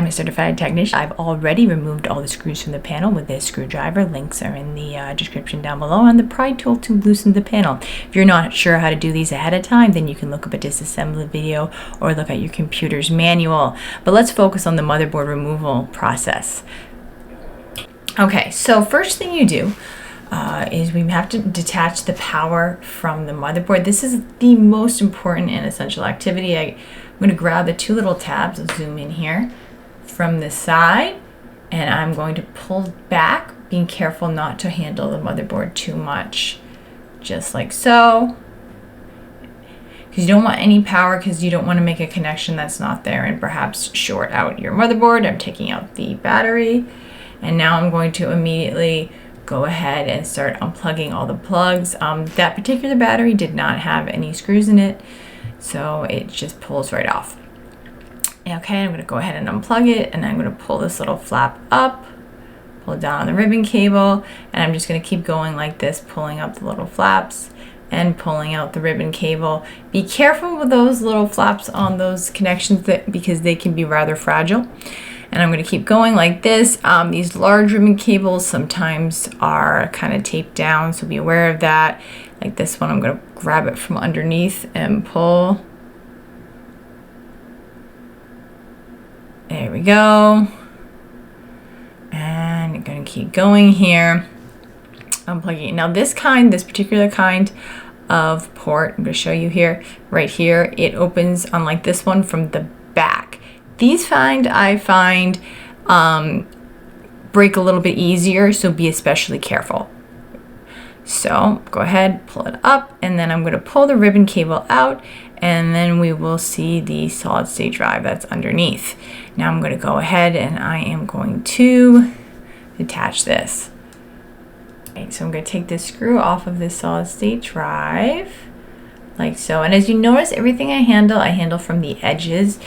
I'm a certified technician. I've already removed all the screws from the panel with this screwdriver. Links are in the description down below, and the pry tool to loosen the panel. If you're not sure how to do these ahead of time, then you can look up a disassembly video or look at your computer's manual. But let's focus on the motherboard removal process. Okay, so first thing you do is we have to detach the power from the motherboard. This is the most important and essential activity. I'm going to grab the two little tabs, I'll zoom in here, from the side, and I'm going to pull back, being careful not to handle the motherboard too much, just like so. Because you don't want any power, because you don't want to make a connection that's not there and perhaps short out your motherboard. I'm taking out the battery, and now I'm going to immediately go ahead and start unplugging all the plugs. That particular battery did not have any screws in it, so it just pulls right off. Okay, I'm going to go ahead and unplug it, and I'm going to pull this little flap up, pull it down on the ribbon cable, and I'm just going to keep going like this, pulling up the little flaps and pulling out the ribbon cable. Be careful with those little flaps on those connections because they can be rather fragile. And I'm going to keep going like this. These large ribbon cables sometimes are kind of taped down, so be aware of that. Like this one, I'm going to grab it from underneath and pull. There we go. And I'm going to keep going here. Unplugging it. Now this particular kind of port, I'm going to show you here, right here, it opens unlike this one from the back. These I find break a little bit easier, so be especially careful. So go ahead, pull it up, and then I'm going to pull the ribbon cable out, and then we will see the solid state drive that's underneath. Now I'm going to go ahead and I am going to detach this. Okay, so I'm going to take this screw off of this solid state drive, like so. And as you notice, everything I handle from the edges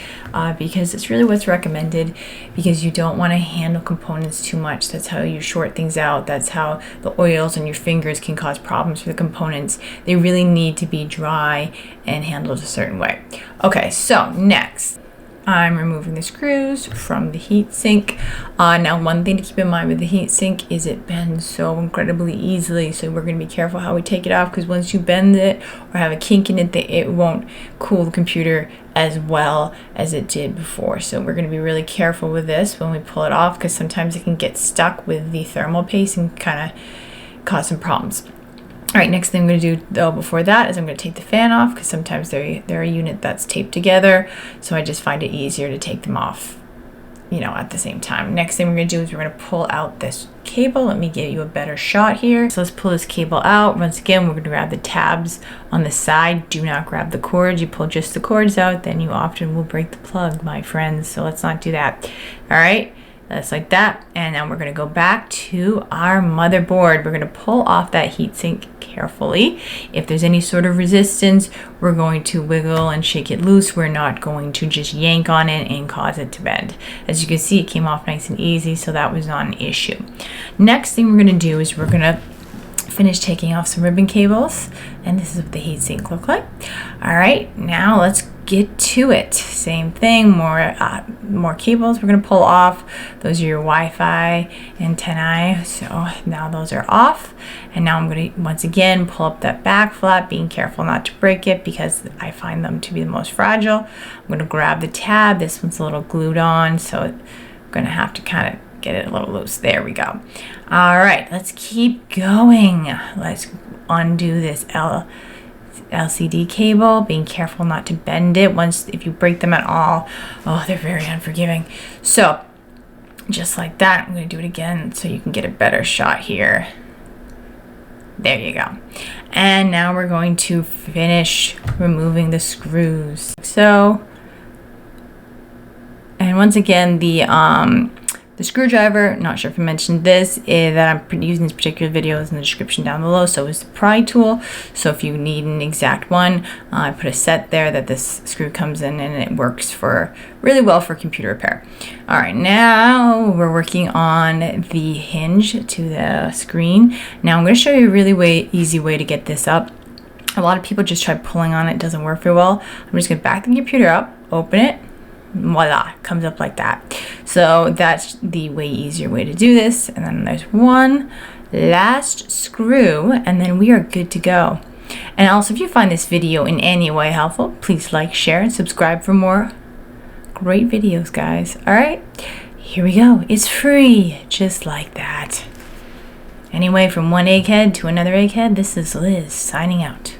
because it's really what's recommended, because you don't want to handle components too much. That's how you short things out. That's how the oils on your fingers can cause problems for the components. They really need to be dry and handled a certain way. Okay, so next, I'm removing the screws from the heat sink. Now, one thing to keep in mind with the heat sink is it bends so incredibly easily, so we're going to be careful how we take it off, because once you bend it or have a kink in it, it won't cool the computer as well as it did before. So we're going to be really careful with this when we pull it off, because sometimes it can get stuck with the thermal paste and kind of cause some problems. All right, next thing I'm going to do though before that is I'm going to take the fan off, because sometimes they're a unit that's taped together, so I just find it easier to take them off, at the same time. Next thing we're going to do is we're going to pull out this cable. Let me give you a better shot here. So let's pull this cable out. Once again, we're going to grab the tabs on the side. Do not grab the cords. You pull just the cords out, then you often will break the plug, my friends, so let's not do that. All right. That's like that. And now we're going to go back to our motherboard. We're going to pull off that heatsink carefully. If there's any sort of resistance, we're going to wiggle and shake it loose. We're not going to just yank on it and cause it to bend. As you can see, it came off nice and easy, so that was not an issue. Next thing we're going to do is we're going to finish taking off some ribbon cables, and this is what the heatsink look like. All right, now let's get to it. Same thing, more cables we're going to pull off. Those are your Wi-Fi antennae, so now those are off. And now I'm going to once again pull up that back flap, being careful not to break it because I find them to be the most fragile. I'm going to grab the tab. This one's a little glued on, so I'm going to have to kind of get it a little loose. There we go. All right, let's keep going. Let's undo this LCD cable, being careful not to bend it. If you break them at all, they're very unforgiving. So just like that, I'm going to do it again so you can get a better shot here. There you go. And now we're going to finish removing the screws. So, and once again, the screwdriver, not sure if I mentioned this, that I'm using this particular video is in the description down below. So is the pry tool. So if you need an exact one, I put a set there that this screw comes in, and it works really well for computer repair. All right, now we're working on the hinge to the screen. Now I'm going to show you a really easy way to get this up. A lot of people just try pulling on it. It doesn't work very well. I'm just going to back the computer up, open it, voila, it comes up like that. So that's the way easier way to do this. And then there's one last screw, and then we are good to go. And also, if you find this video in any way helpful, please like, share, and subscribe for more great videos, guys. All right, here we go. It's free, just like that. Anyway, from one egghead to another egghead, this is Liz signing out.